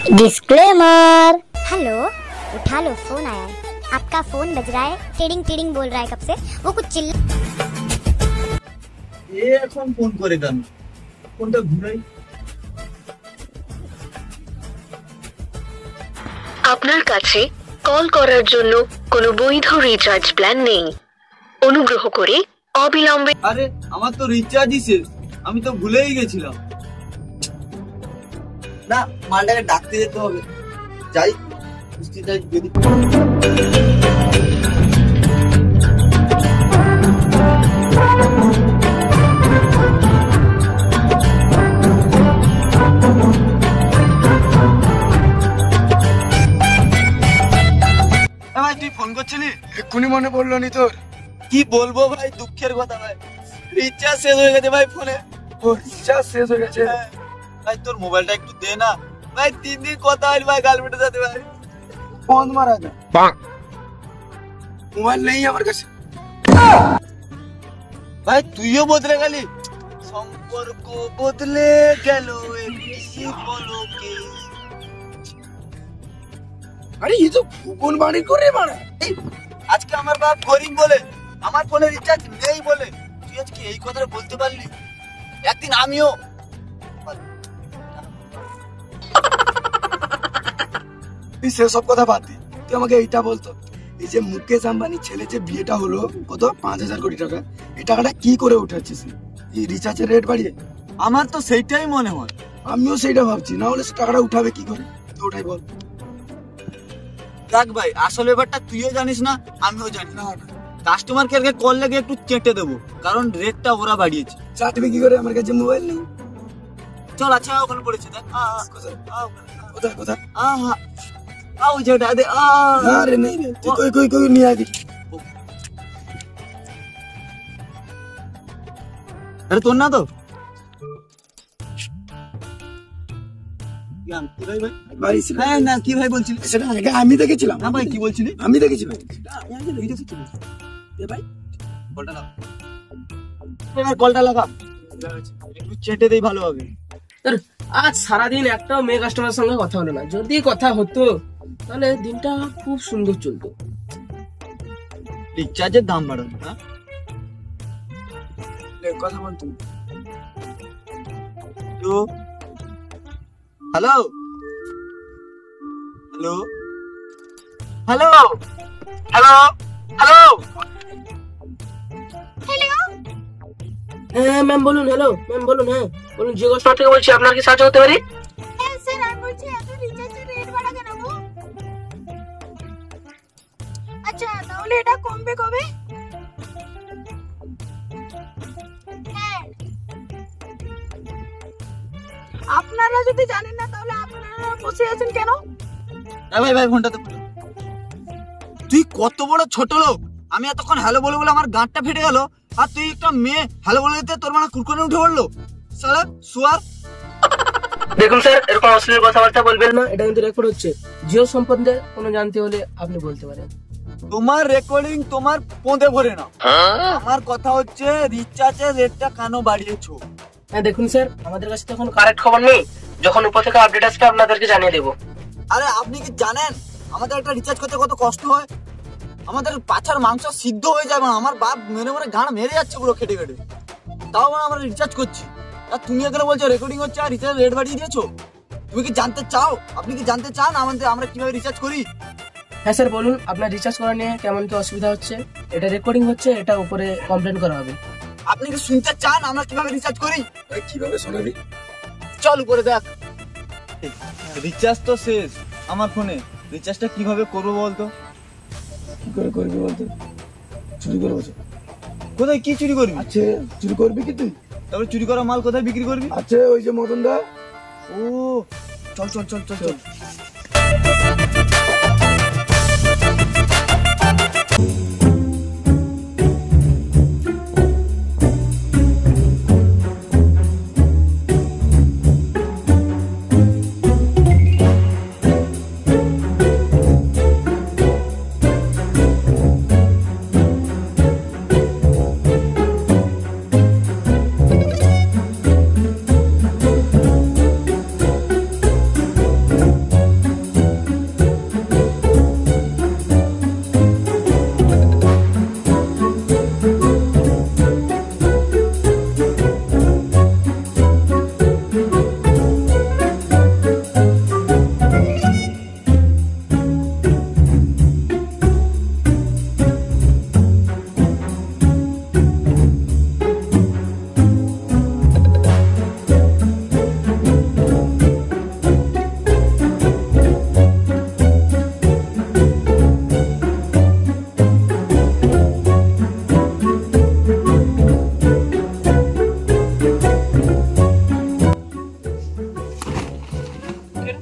Disclaimer. Hello, उठा लो, phone आया है। आपका फोन बज रहा है, टिडिंग टिडिंग बोल रहा है कब से। वो कुछ चिल्ला ये এখন ফোন করে কেন? ফোনটা ঘুরাই। আপনার কাছে কল করার জন্য কোনো বৈধ রিচার্জ প্ল্যান নেই। অনুগ্রহ করে অবিলম্বে। আরে আমার তো রিচার্জই শেষ, আমি তো ভুলেই গেছিলাম। না, মালটাকে ডাকতে যেতে হবে। যাই মিষ্টিটা যদি ভাই তুই ফোন করছিলি? এক্ষুনি মনে পড়লো নি তোর? কি বলবো ভাই, দুঃখের কথা ভাই, রিচার্জ শেষ হয়ে গেছে ভাই ফোনে। ও রিচার্জ শেষ হয়ে গেছে? ভাই তোর মোবাইলটা একটু দে না ভাই, 3 দিন কথা হয়নি ভাই গার্লফ্রেন্ডের সাথে ভাই। ফোন মারা যা, মোবাইল নেই আমার কাছে। ভাই তুইও বদলে গেলি, সম্পর্ক বদলে গেল একটি পলকে। আরে এই তো ফুকন বাড়ি করে মারা। আজকে আমার বাপ গরিব বলে, আমার ফোনে রিচার্জ নেই বলে তুই আজকে এই কথাটা বলতে পারলি? একদিন আমিও। তুই সেসব কথা বাদ দি, তুই আমাকে এইটা বলতো, এই যে মুকেশ আম্বানির ছেলে যে বিয়েটা হলো কত 5,000 কোটি টাকা, এই টাকাটা কি করে উঠাচ্ছিস এই রিচার্জের রেট বাড়িয়ে? আমার তো সেইটাই মনে হয়। আমিও সেইটা ভাবছি, না হলে সে টাকাটা উঠাবে কি করে, তুই ওটাই বল। দেখ ভাই, আসল ব্যাপারটা তুইও জানিস না, আমিও জানি না। কাস্টমার কেয়ারকে কল লেগে একটু চেটে দেবো, কারণ রেটটা ওরা বাড়িয়েছে। চাটবে কি করে, আমার কাছে মোবাইল নেই। চল, আচ্ছা ওখানে পড়েছে দেখ। কোথায় কোথায়? ওই যেটা দে। আরে নেই রে, তুই কই কই কই নিয়ে আয়। আরে তোর না তো? হ্যাঁ না, কি ভাই বলছিলি? সেটা আগে আমি দেখেছিলাম। না ভাই, কি বলছিলি? আমি দেখেছি ভাই। ভাই কলটা লাগা, এবার কলটা লাগা, একটু চেটে দেই ভালো হবে। আজ সারাদিন একটা মেয়ে কাস্টমারের সঙ্গে কথা হলো না, যদি কথা হতো তাহলে দিনটা খুব সুন্দর চলতো। রিচার্জের দাম বাড়ানো, হ্যাঁ কথা বল তুমি। Hello hello hello hello hello হ্যাঁ ম্যাম বলুন। হ্যালো ম্যাম বলুন। হ্যাঁ বলুন, জিও কাস্টমার থেকে বলছি, আপনার কি সাহায্য করতে পারি? হ্যাঁ স্যার, আমি বলছি এত রিচার্জের রেট বাড়া কেন গো? আচ্ছা তাহলে এটা কমবে কবে? হ্যাঁ, আপনারা যদি জানেন না তাহলে আপনারা বসে আছেন কেন? ভাই ভাই ফোনটা তো। তুই কত বড় ছোট লোক, আমি এতক্ষণ হ্যালো বলে বলে আমার গাঁটটা ফেটে গেল, আর তুই একটা মেয়ে হ্যালো বলে দিতে তোর মানে কুরকুরে উঠে পড়লো। শালা সুয়ার। দেখুন স্যার, এরকম অশ্লীল কথাবার্তা বলবেন না, এটা কিন্তু রেকর্ড হচ্ছে। জিও সম্বন্ধে কোনো জানতে হলে আপনি বলতে পারেন। তোমার রেকর্ডিং তোমার পোঁদে ভরে না, আমার কথা হচ্ছে রিচার্জের রেটটা কেন বাড়িয়েছো? হ্যাঁ দেখুন স্যার, আমাদের কাছে তো এখন কারেক্ট খবর নেই, যখন উপর থেকে আপডেট আসবে আপনাদেরকে জানিয়ে দেবো। আরে আপনি কি জানেন আমাদের একটা রিচার্জ করতে কত কষ্ট হয়? আমাদের পাছার মাংস সিদ্ধ হয়ে যায়, আমার বাপ মেরে মেরে গাঁড় মেরে যাচ্ছে পুরো খেটে খেটে, তাও আমরা রিচার্জ করছি। আর তুমি এখানে বলছো রেকর্ডিং হচ্ছে আর রিচার্জ রেট বাড়িয়ে দিয়েছো। তুমি কি জানতে চাও, আপনি কি জানতে চান আমাদের আমরা কিভাবে রিচার্জ করি? হ্যাঁ স্যার বলুন, আপনার রিচার্জ করা নিয়ে কেমন কি অসুবিধা হচ্ছে? এটা রেকর্ডিং হচ্ছে, এটা উপরে কমপ্লেন করা হবে। আপনি কি শুনতে চান আমরা কিভাবে রিচার্জ করি? কিভাবে শোনাবি? চল উপরে দেখ। রিচার্জ তো শেষ আমার ফোনে, রিচার্জটা কিভাবে করবো বলতো? কি করে করবি বলতো? চুরি করবো। কোথায় কি চুরি করবি? আচ্ছা চুরি করবি কি তুই? তারপরে চুরি করা মাল কোথায় বিক্রি করবি? আচ্ছা ওই যে মদন দা। ও চল চল চল চল চল।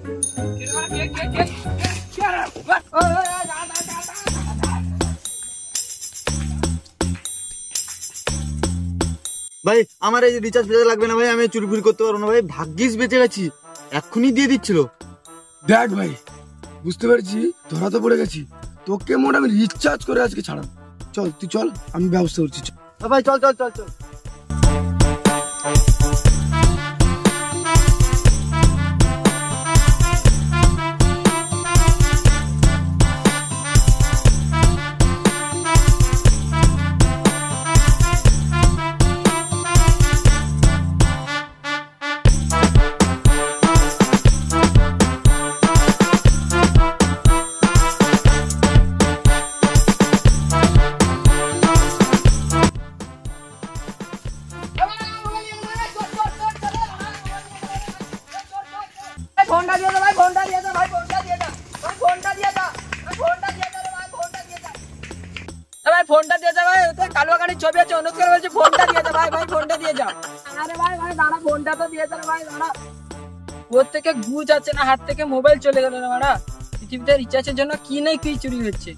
ভাই আমার এই রিচার্জ ফেরত লাগবে না ভাই, আমি চুরি ফুরি করতে পারবো না ভাই, ভাগ্যিস বেঁচে গেছি, এক্ষুনি দিয়ে দিচ্ছিল। দেখ ভাই, বুঝতে পেরেছি ধরা তো পড়ে গেছি, তোকে মোট আমি রিচার্জ করে আজকে ছাড়াম। চল তুই চল, আমি ব্যবস্থা করছি। ভাই চল চল চল চল। ফোনটা দিয়ে দে ভাই, ফোনটা দিয়ে দে ভাই, ফোনটা দিয়ে দে ভাই, ফোনটা দিয়ে দে ভাই, ফোনটা দিয়ে দে ভাই, ফোনটা দিয়ে দে ভাই, ফোনটা দিয়ে দে ভাই। ওতে কালো গাড়ির ছবি আছে, অনুজ করে বলছে ফোনটা দিয়ে দে ভাই, ভাই ফোনটা দিয়ে যা। আরে ভাই ভাই দাঁড়া, ফোনটা তো দিয়ে দে ভাই, দাঁড়া। ওর থেকে গুজ আছে না, হাত থেকে মোবাইল চলে গেল না মারা। পৃথিবীতে রিচার্জের জন্য কি নাই কি চুরি হচ্ছে,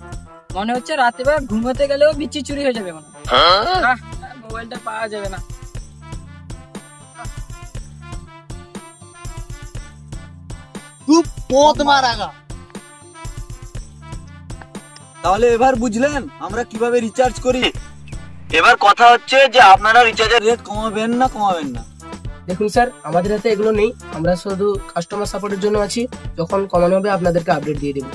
মনে হচ্ছে রাতে বেলা ঘুমোতে গেলেও বিচি চুরি হয়ে যাবে মনে হয়। মোবাইলটা পাওয়া যাবে না। তাহলে এবার বুঝলেন আমরা কিভাবে রিচার্জ করি। এবার কথা হচ্ছে যে আপনারা রিচার্জের রেট কমাবেন না কমাবেন না। দেখুন স্যার, আমাদের হাতে এগুলো নেই, আমরা শুধু কাস্টমার সাপোর্টের জন্য আছি, যখন কমানো হবে আপনাদেরকে আপডেট দিয়ে দেবো।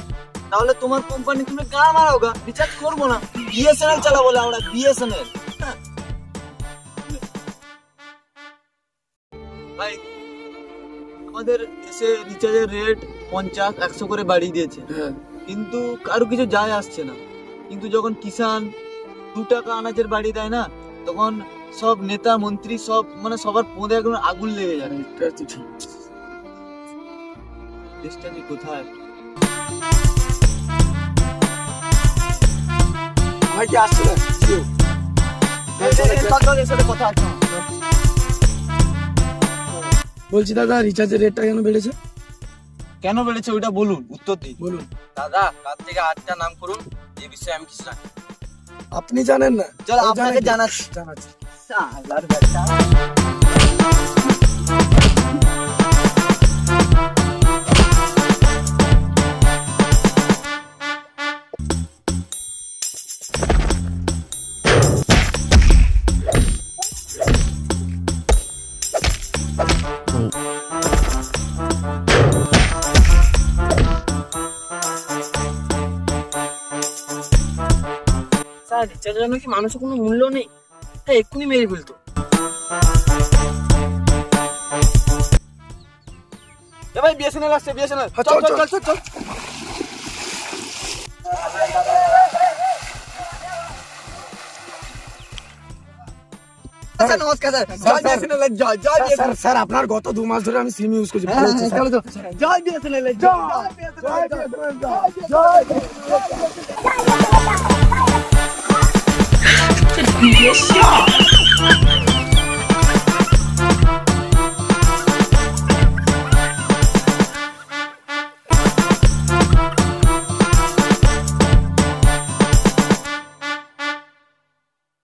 তাহলে তোমার কোম্পানি তুমি গা মারাও গা, রিচার্জ করবো না, বিএসএনএল চালা বলে আমরা বিএসএনএল। ভাই আমাদের দেশে রিচার্জের রেট 50-100 করে বাড়িয়ে দিয়েছে, কিন্তু কারো কিছু যায় আসছে না। কিন্তু যখন কিষান 2 টাকা আনাজের বাড়ি দেয় না, তখন সব নেতা মন্ত্রী সব মানে সবার পদে একদম আগুন লেগে যায়। দেশটা কি কোথায়? ভাই কি আসছে না? কথা আছে। বলছি দাদা, রিচার্জের রেটটা কেন বেড়েছে? কেন বেড়েছে ওইটা বলুন, উত্তর দিন। বলুন দাদা, কাল থেকে 8টা নাম করুন, এই বিষয়ে আমি কিছু জানি। আপনি জানেন না? চল আপনাকে জানাচ্ছি। সালার বেটা। স্যার, রিচার্জের জন্য কি মানুষের কোনো মূল্য নেই? এটা এক্ষুনি মেরে ফেলতো। ভাই বিএসএনএল আসছে, বিএসএনএল। চল চল চল চল চল। স্যার নমস্কার স্যার। জয় বিএসএনএল, জয় জয় বিএসএনএল। স্যার আপনার গত 2 মাস ধরে আমি সিম ইউজ করছি। চলো তো। জয় বিএসএনএল, জয় বিএসএনএল, জয় বিএসএনএল। Yes, sir.